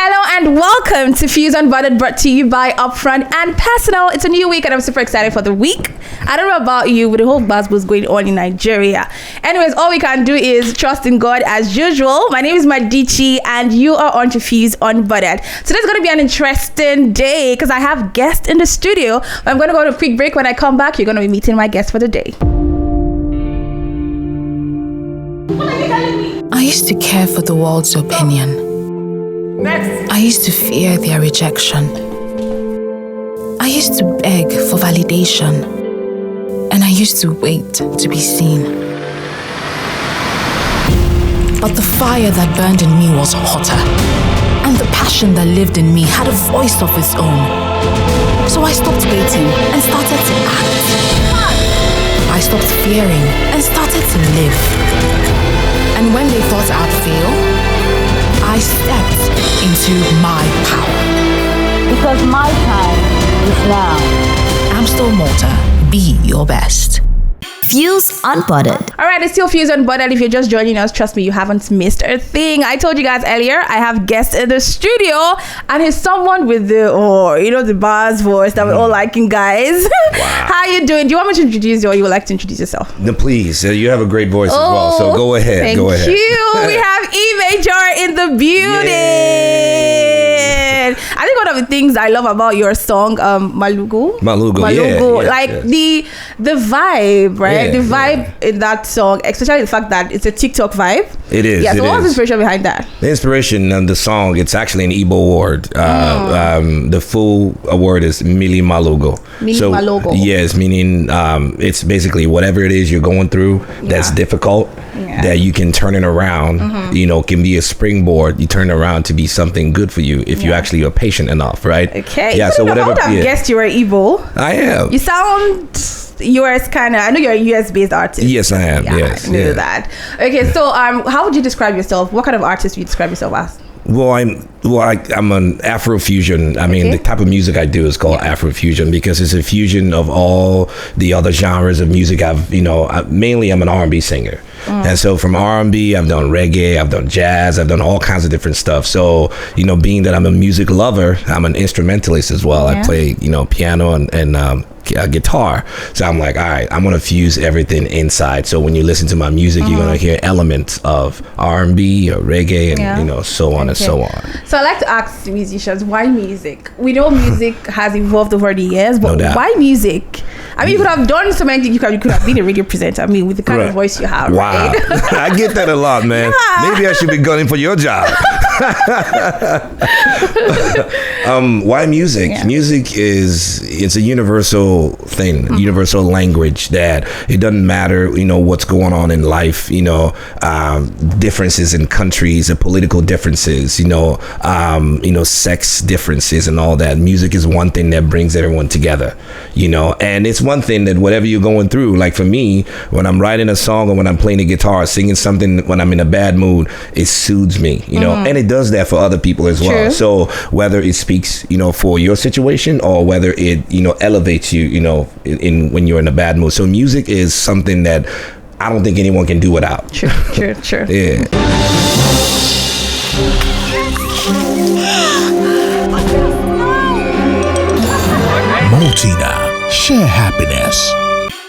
Hello and welcome to Fuse Unbothered, brought to you by Upfront and Personal. It's a new week and I'm super excited for the week. I don't know about you, with the whole buzz going on in Nigeria. Anyways, all we can do is trust in God as usual. My name is Madichi and you are on to Fuse Unbothered. Today's going to be an interesting day because I have guests in the studio. But I'm going to go to a quick break. When I come back, you're going to be meeting my guest for the day. I used to care for the world's opinion. I used to fear their rejection. I used to beg for validation. And I used to wait to be seen. But the fire that burned in me was hotter. And the passion that lived in me had a voice of its own. So I stopped waiting and started to act. I stopped fearing and started to live. And when they thought I'd fail, I stepped into my power. Because my time is now. Amstel Malta, be your best. Fuse Unbothered. All right, it's still Fuse Unbothered. If you're just joining us, trust me, you haven't missed a thing. I told you guys earlier, I have guests in the studio, and he's someone with the bars voice that we're all liking, guys. Wow. How you doing? Do you want me to introduce you, or you would like to introduce yourself? No, please. You have a great voice as well, so go ahead. Thank you. We have E Major in the building. Yay. I think one of the things I love about your song, Malugu, the vibe, right? The vibe in that song, especially the fact that it's a TikTok vibe. It is. Yeah. So what was the inspiration behind that? The inspiration on the song, it's actually an Igbo word. The full word is Mili Malugu. Malugu. Yes, meaning it's basically whatever it is you're going through that's difficult, that you can turn it around. Can be a springboard. You turn it around to be something good for you if you actually are patient enough, right? Okay. Yeah. So whatever. I would have guessed you were Igbo. I am. You sound US kind of. I know you're a US based artist. Yes, I am. Yes, I knew that. Okay, so how would you describe yourself? What kind of artist would you describe yourself as? Well, I'm an Afrofusion. I mean, the type of music I do is called Afrofusion because it's a fusion of all the other genres of music. Mainly I'm an R&B singer. And so from R&B, I've done reggae, I've done jazz, I've done all kinds of different stuff. So, being that I'm a music lover, I'm an instrumentalist as well. I play, piano and guitar. So I'm like, all right, I'm going to fuse everything inside. So when you listen to my music, you're going to hear elements of R&B or reggae and, so on and so on. So I like to ask musicians, why music? We know music has evolved over the years, but why music? I mean, you could have done so many things. You could have been a radio presenter. I mean, with the kind of voice you have. Wow. Right? I get that a lot, man. Yeah. Maybe I should be gunning for your job. Why music? Yeah. Music it's a universal thing, universal language that it doesn't matter, what's going on in life, differences in countries, political differences, sex differences and all that. Music is one thing that brings everyone together, and it's one thing that whatever you're going through, like for me, when I'm writing a song or when I'm playing a guitar, singing something when I'm in a bad mood, it soothes me, and it does that for other people as well. So whether it speaks, for your situation or whether it, elevates you, in when you're in a bad mood. So music is something that I don't think anyone can do without. True. Yeah. Multina, share happiness.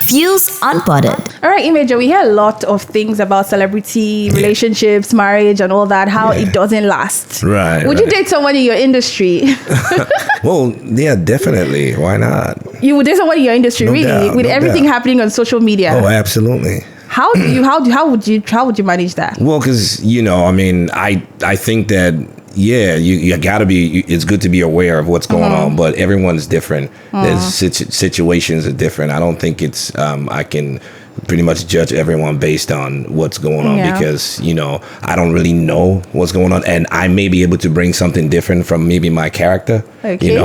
Fuse Unbothered. All right, Imager, we hear a lot of things about celebrity relationships, marriage, and all that, how it doesn't last. Right. Would you date someone in your industry? Well, yeah, definitely. Why not? You would date someone in your industry, with everything happening on social media. Oh, absolutely. How would you manage that? Well, because I think that you gotta be. It's good to be aware of what's going on, but everyone's different. There's situations are different. I don't think it's I can pretty much judge everyone based on what's going on because I don't really know what's going on, and I may be able to bring something different from maybe my character. Okay.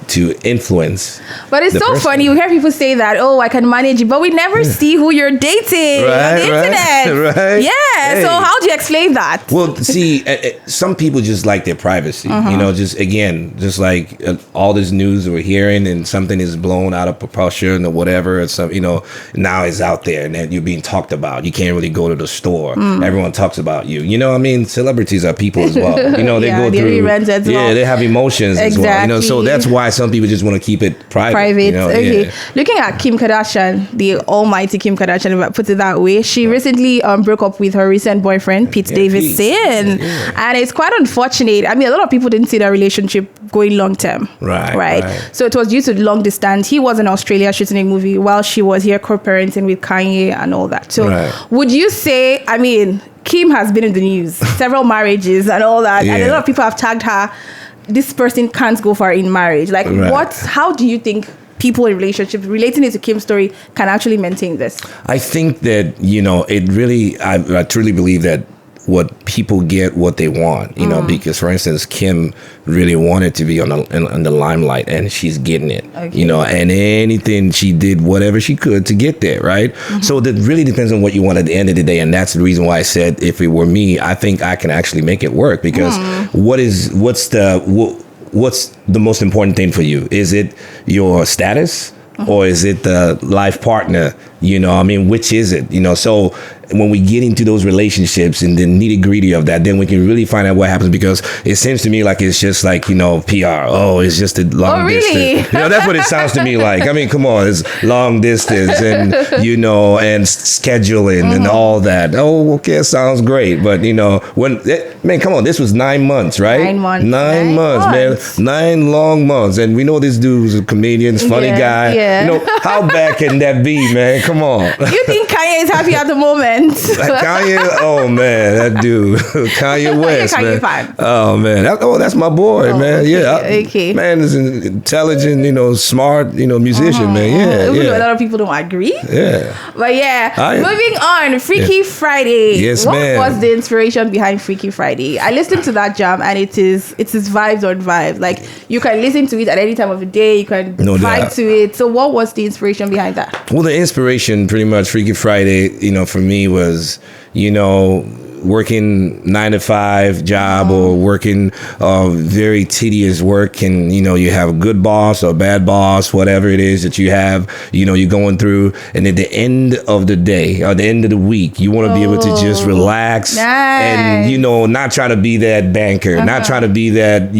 to influence. But it's the so person. funny. We hear people say that, oh, I can manage it, but we never see who you're dating on the internet. Right. Yeah. Hey. So how do you explain that? Well, see, some people just like their privacy. Just again, just like all this news that we're hearing, and something is blown out of proportion or whatever. Or some, now it's out there and that you're being talked about. You can't really go to the store. Everyone talks about you. Celebrities are people as well. They go through. Yeah, they have emotions as well. So that's why some people just want to keep it private. Okay. Yeah. Looking at Kim Kardashian, the almighty Kim Kardashian, if I put it that way, she recently broke up with her recent boyfriend, Pete Davidson. Yeah. And it's quite unfortunate. I mean, a lot of people didn't see that relationship going long term. Right. So it was due to long distance. He was in Australia shooting a movie while she was here co-parenting with Kanye and all that. So would you say, I mean, Kim has been in the news, several marriages and all that. And a lot of people have tagged her, this person can't go far in marriage. Like how do you think people in relationships, relating it to Kim's story, can actually maintain this? I think that, it really, I truly believe that what people get what they want, because for instance, Kim really wanted to be on the limelight and she's getting it, and anything she did, whatever she could to get there. Right. So that really depends on what you want at the end of the day. And that's the reason why I said, if it were me, I think I can actually make it work, because what's the most important thing for you? Is it your status or is it the life partner? Which is it? So when we get into those relationships and the nitty gritty of that, then we can really find out what happens, because it seems to me like it's just like, PR. Oh, it's just a long distance. That's what it sounds to me like. I mean, come on, it's long distance and, and scheduling and all that. Oh, okay, it sounds great. But, come on, this was 9 months, right? 9 months. 9 months, man. 9 long months. And we know this dude was a comedian, funny guy. Yeah. How bad can that be, man? Come on. You think Kanye is happy at the moment? Kanye, oh man, that dude, Kanye West, Kanye man. fan. Oh man, that's my boy, man. Okay. Man is an intelligent, smart, musician, man. Even though a lot of people don't agree. Yeah. But moving on, Freaky Friday. Yes, what ma'am. was the inspiration behind Freaky Friday? I listened to that jam and it's vibes on vibes. Like you can listen to it at any time of the day. You can vibe to it. So what was the inspiration behind that? Well, the inspiration, pretty much, Freaky Friday, for me was, working 9-to-5 job or working very tedious work, and you have a good boss or a bad boss, whatever it is that you have, you're going through, and at the end of the day or the end of the week, you want to be able to just relax and not try to be that banker, not trying to be that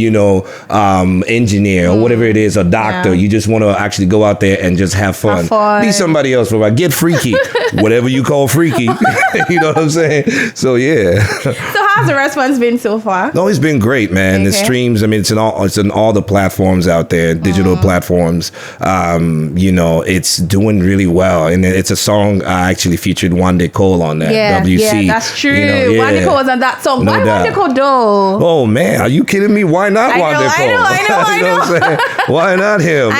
engineer or whatever it is, or doctor. You just want to actually go out there and just have fun. Be somebody else for a while. Get freaky, whatever you call freaky. You know what I'm saying? So yeah. So how's the response been so far? No, it's been great, man. The streams, I mean, it's in all the platforms out there, digital platforms. It's doing really well, and it's a song I actually featured Wande Cole on that. WC. Yeah, that's true. Wande Cole was on that song. Why Wande Cole though? Oh man, are you kidding me? Why not Wande Cole? I know. You know what I'm saying? Why not him?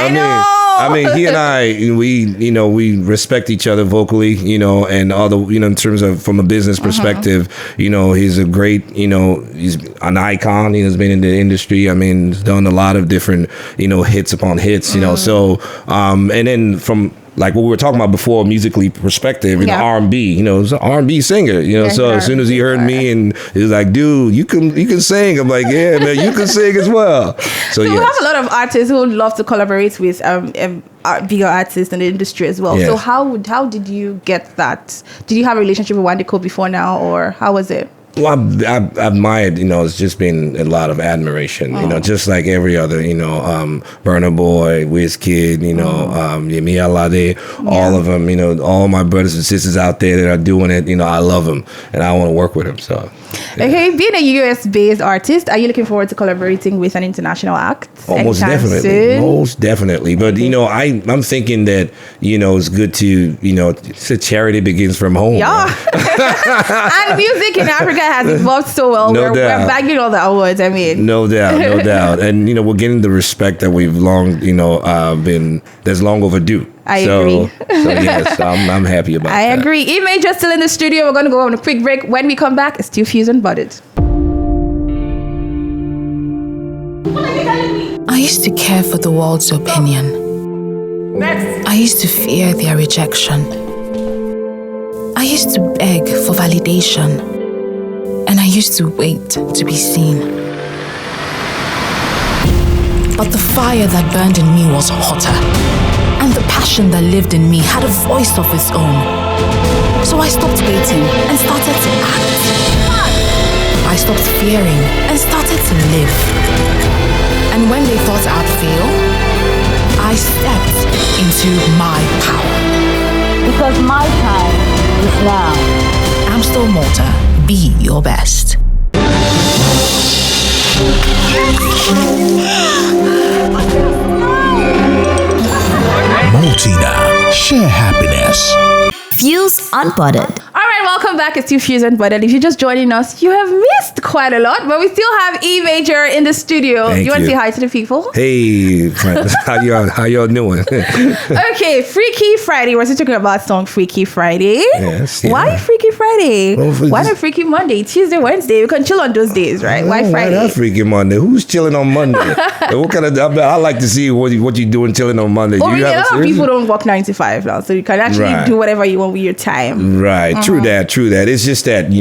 I mean, he and I, we respect each other vocally, and all the, in terms of from a business perspective, he's a great, he's an icon. He has been in the industry. I mean, he's done a lot of different, hits upon hits, so, and then from, like what we were talking about before, musically perspective, R&B, he's an R&B singer, so as soon as he heard me and he was like, dude, you can sing. I'm like, yeah, man, you can sing as well. So we have a lot of artists who love to collaborate with bigger artists in the industry as well. Yes. So how did you get that? Did you have a relationship with Wande Cole before now, or how was it? Well, I've admired, it's just been a lot of admiration, just like every other, Burna Boy, Wizkid, Yemi Alade, all of them, all my brothers and sisters out there that are doing it, I love them and I want to work with them. So. Yeah. Okay, being a US-based artist, are you looking forward to collaborating with an international act? Oh, most definitely. But, I'm thinking that, it's good to, it's a charity begins from home. Yeah. Right? And music in Africa has evolved so well. We're bagging all the awards, I mean. No doubt. And, we're getting the respect that we've long, that's long overdue. I agree. So yes, I'm happy about that. I agree. Image is still in the studio. We're going to go on a quick break. When we come back, it's still Fused and Budded. I used to care for the world's opinion. Next. I used to fear their rejection. I used to beg for validation. And I used to wait to be seen. But the fire that burned in me was hotter. And the passion that lived in me had a voice of its own. So I stopped waiting and started to act. I stopped fearing and started to live. And when they thought I'd fail, I stepped into my power. Because my time is now. Amstel Malta, be your best. Maltina, share happiness. Fuse Unbothered. All right, welcome back. It's Fuse Unbothered. If you're just joining us, you have missed quite a lot, but we still have E Major in the studio. Thank You want to you. say hi to the people? Hey, friends, how y'all doing? Okay, Freaky Friday. We're still talking about song Freaky Friday. Yes, yeah. Why Freaky Friday? Well, for Why just- not Freaky Monday, Tuesday, Wednesday? We can chill on those days, right? Why Why Friday? not freaking Monday? Who's chilling on Monday? What kind of? I like to see what you doing chilling on Monday. Well, Do you really, a have lot of serious- people don't work 9 to 5 now, so you can actually Right. do whatever you want with your time. Right. True that. It's just that,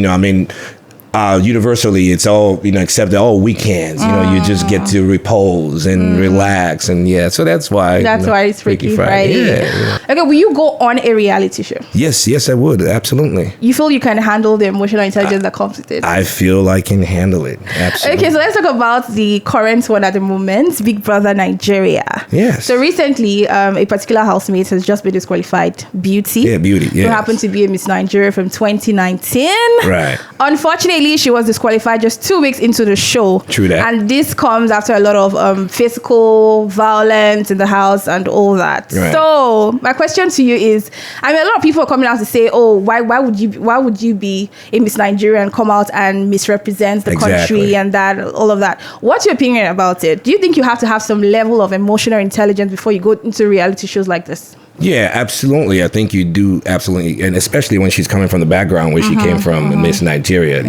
universally, it's all, except that all weekends, you just get to repose and relax. And so that's why. That's why it's Freaky Friday. Yeah. Okay, will you go on a reality show? Yes, I would. Absolutely. You feel you can handle the emotional intelligence that comes with it? I feel I can handle it. Absolutely. Okay, so let's talk about the current one at the moment, Big Brother Nigeria. Yes. So recently, a particular housemate has just been disqualified. Beauty. Yeah, Beauty, Who yes. happened to be a Miss Nigeria from 2019. Right. Unfortunately, she was disqualified just 2 weeks into the show. True that. And this comes after a lot of physical violence in the house and all that. Right. So my question to you is, a lot of people are coming out to say, oh, why would you be a Miss Nigeria and come out and misrepresent the Exactly. country and that, all of that? What's your opinion about it? Do you think you have to have some level of emotional intelligence before you go into reality shows like this? Yeah, absolutely. I think you do absolutely, and especially when she's coming from the background where she came from, Miss Nigeria,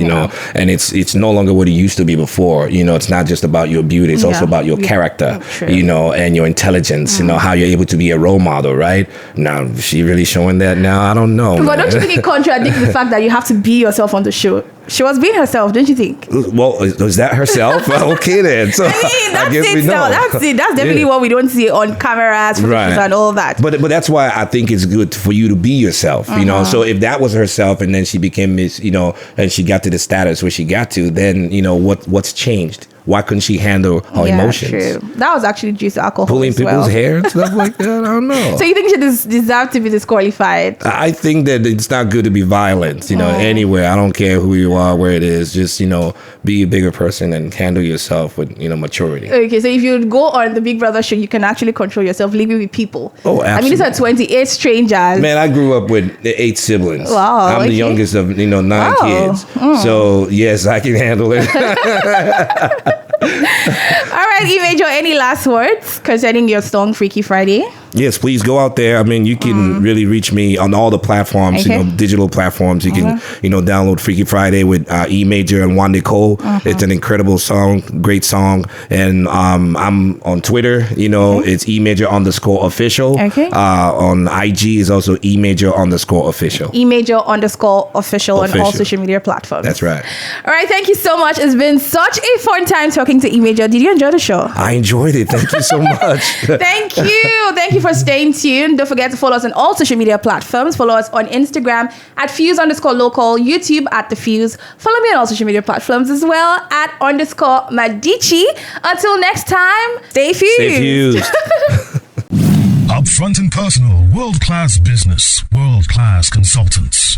and it's no longer what it used to be before. It's not just about your beauty; it's also about your character, True. and your intelligence. How you're able to be a role model, right? Now, is she really showing that now? I don't know. But man. don't you think it contradicts the fact that you have to be yourself on the show? She was being herself, don't you think? Well, was that herself? Okay, then. So That's it. That's definitely what we don't see on cameras, Right. and all that. But that's why I think it's good for you to be yourself, So if that was herself and then she became Miss, and she got to the status where she got to, then what's changed? Why couldn't she handle her emotions? True. That was actually due to alcohol. Pulling as people's well. hair and stuff like that. I don't know. So you think she deserved to be disqualified? I think that it's not good to be violent, anywhere. I don't care who you are, where it is. Just, be a bigger person and handle yourself with, maturity. Okay, so if you go on the Big Brother show, you can actually control yourself living with people. Oh, I mean, these are 28 strangers. Man, I grew up with 8 siblings. Wow, I'm okay. the youngest of 9 Wow. kids. So yes, I can handle it. All right, E Major, any last words concerning your song Freaky Friday? Yes, please go out there. I mean, you can really reach me on all the platforms, Okay. digital platforms. You can, download Freaky Friday with E Major and Wande Cole. It's an incredible song, great song. And I'm on Twitter, it's E Major _official. Okay. On IG is also E Major _official. E Major _official on all social media platforms. That's right. All right, thank you so much. It's been such a fun time talking to E Major. Did you enjoy the show? I enjoyed it. Thank you so much. Thank you. Thank you for staying tuned. Don't forget to follow us on all social media platforms. Follow us on Instagram at Fuse_local, YouTube at The Fuse. Follow me on all social media platforms as well at _Madici. Until next time, stay fused. Stay fused. Upfront and personal, world-class business, world-class consultants.